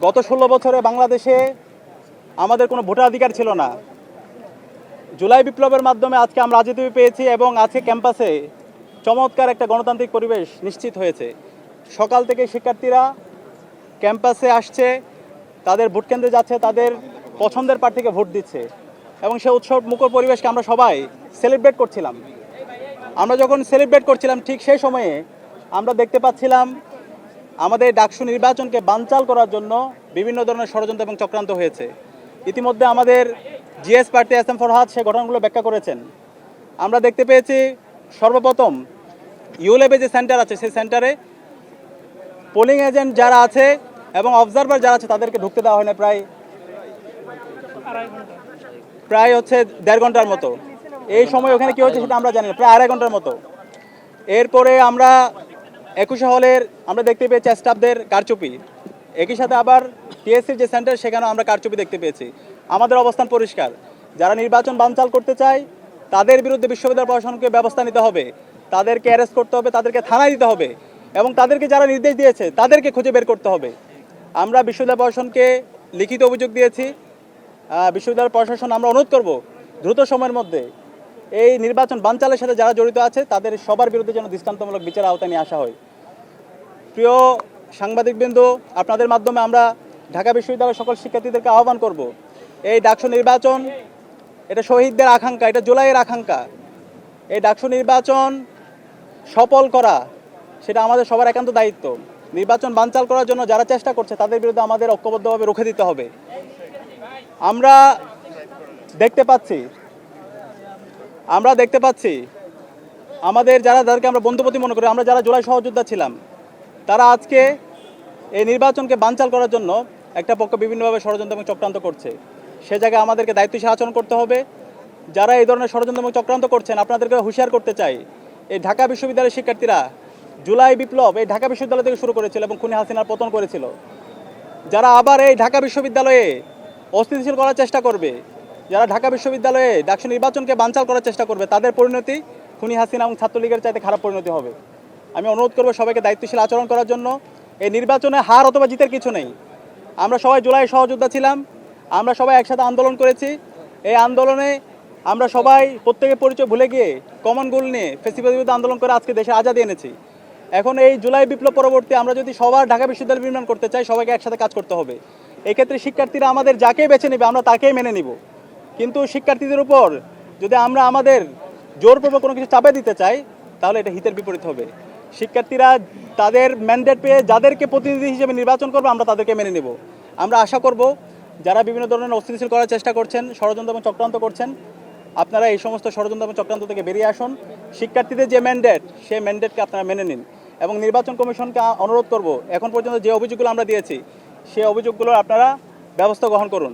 গত 16 বছরে বাংলাদেশে আমাদের কোনো ভোটাধিকার ছিল না। জুলাই বিপ্লবের মাধ্যমে আজকে আমরা রাজনীতি পেয়েছি এবং আজকে ক্যাম্পাসে চমৎকার একটা গণতান্ত্রিক পরিবেশ নিশ্চিত হয়েছে। সকাল থেকে শিক্ষার্থীরা ক্যাম্পাসে আসছে, তাদের ভোট কেন্দ্রে যাচ্ছে, তাদের পছন্দের প্রার্থীকে ভোট দিচ্ছে এবং সে উৎসব মুখর পরিবেশকে আমরা সবাই সেলিব্রেট করছিলাম। আমরা যখন সেলিব্রেট করছিলাম ঠিক সেই সময়ে আমরা দেখতে পাচ্ছিলাম আমাদের ডাকসু নির্বাচনকে বানচাল করার জন্য বিভিন্ন ধরনের ষড়যন্ত্র এবং চক্রান্ত হয়েছে। ইতিমধ্যে আমাদের জিএস প্রার্থী এস এম ফরহাদ সে ঘটনাগুলো ব্যাখ্যা করেছেন। আমরা দেখতে পেয়েছি সর্বপ্রথম ইউলেবে যে সেন্টার আছে সেই সেন্টারে পোলিং এজেন্ট যারা আছে এবং অবজারভার যারা আছে তাদেরকে ঢুকতে দেওয়া হয় না প্রায় হচ্ছে 1.5 ঘন্টার মতো। এই সময় ওখানে কী হচ্ছে সেটা আমরা জানি না, প্রায় 2.5 ঘন্টার মতো। এরপরে আমরা 21 হলের আমরা দেখতে পেয়েছি স্টাফদের কারচুপি, একই সাথে আবার টিএসসির যে সেন্টার সেখানেও আমরা কারচুপি দেখতে পেয়েছি। আমাদের অবস্থান পরিষ্কার, যারা নির্বাচন বানচাল করতে চায় তাদের বিরুদ্ধে বিশ্ববিদ্যালয় প্রশাসনকে ব্যবস্থা নিতে হবে, তাদেরকে অ্যারেস্ট করতে হবে, তাদেরকে থানায় দিতে হবে এবং তাদেরকে যারা নির্দেশ দিয়েছে তাদেরকে খুঁজে বের করতে হবে। আমরা বিশ্ববিদ্যালয় প্রশাসনকে লিখিত অভিযোগ দিয়েছি। বিশ্ববিদ্যালয় প্রশাসন আমরা অনুরোধ করব দ্রুত সময়ের মধ্যে এই নির্বাচন বানচালের সাথে যারা জড়িত আছে তাদের সবার বিরুদ্ধে যেন দৃষ্টান্তমূলক বিচার আওতায় নিয়ে আসা হয়। প্রিয় সাংবাদিকবৃন্দ, আপনাদের মাধ্যমে আমরা ঢাকা বিশ্ববিদ্যালয়ের সকল শিক্ষার্থীদেরকে আহ্বান করব, এই ডাকসু নির্বাচন এটা শহীদদের আকাঙ্ক্ষা, এটা জুলাইয়ের আকাঙ্ক্ষা। এই ডাকসু নির্বাচন সফল করা সেটা আমাদের সবার একান্ত দায়িত্ব। নির্বাচন বানচাল করার জন্য যারা চেষ্টা করছে তাদের বিরুদ্ধে আমাদের ঐক্যবদ্ধভাবে রুখে দিতে হবে। আমরা দেখতে পাচ্ছি আমাদের যাদেরকে আমরা বন্ধুপতি মনে করি, আমরা যারা জুলাই সহযোদ্ধা ছিলাম, তারা আজকে এই নির্বাচনকে বানচাল করার জন্য একটা পক্ষ বিভিন্নভাবে ষড়যন্ত্র এবং চক্রান্ত করছে। সে জায়গায় আমাদেরকে দায়িত্বশীল আচরণ করতে হবে। যারা এই ধরনের ষড়যন্ত্র এবং চক্রান্ত করছেন আপনাদেরকে হুঁশিয়ার করতে চাই, এই ঢাকা বিশ্ববিদ্যালয়ের শিক্ষার্থীরা জুলাই বিপ্লব এই ঢাকা বিশ্ববিদ্যালয় থেকে শুরু করেছিল এবং খুনি হাসিনার পতন করেছিল। যারা আবার এই ঢাকা বিশ্ববিদ্যালয়ে অস্থিতিশীল করার চেষ্টা করবে, যারা ঢাকা বিশ্ববিদ্যালয়ে ডাকসু নির্বাচনকে বানচাল করার চেষ্টা করবে, তাদের পরিণতি খুনি হাসিনা এবং ছাত্রলীগের চাইতে খারাপ পরিণতি হবে। আমি অনুরোধ করবো সবাইকে দায়িত্বশীল আচরণ করার জন্য। এই নির্বাচনে হার অথবা জিতের কিছু নেই। আমরা সবাই জুলাই সহযোদ্ধা ছিলাম, আমরা সবাই একসাথে আন্দোলন করেছি। এই আন্দোলনে আমরা সবাই প্রত্যেকের পরিচয় ভুলে গিয়ে কমন গোল নিয়ে ফেসিবাদের বিরুদ্ধে আন্দোলন করে আজকে দেশে আজাদি এনেছি। এখন এই জুলাই বিপ্লব পরবর্তী আমরা যদি সবার ঢাকা বিশ্ববিদ্যালয় নির্মাণ করতে চাই, সবাইকে একসাথে কাজ করতে হবে। এক্ষেত্রে শিক্ষার্থীরা আমাদের যাকেই বেছে নেবে আমরা তাকেই মেনে নিব, কিন্তু শিক্ষার্থীদের উপর যদি আমরা আমাদের জোরপূর্বক কোনো কিছু চাপে দিতে চাই তাহলে এটা হিতের বিপরীত হবে। শিক্ষার্থীরা তাদের ম্যান্ডেট পেয়ে যাদেরকে প্রতিনিধি হিসেবে নির্বাচন করবো আমরা তাদেরকে মেনে নেব। আমরা আশা করব যারা বিভিন্ন ধরনের অস্থিতিশীল করার চেষ্টা করছেন, ষড়যন্ত্র এবং চক্রান্ত করছেন, আপনারা এই সমস্ত ষড়যন্ত্র এবং চক্রান্ত থেকে বেরিয়ে আসুন। শিক্ষার্থীদের যে ম্যান্ডেট সেই ম্যান্ডেটকে আপনারা মেনে নিন এবং নির্বাচন কমিশনকে অনুরোধ করব এখন পর্যন্ত যে অভিযোগগুলো আমরা দিয়েছি সেই অভিযোগগুলোর আপনারা ব্যবস্থা গ্রহণ করুন।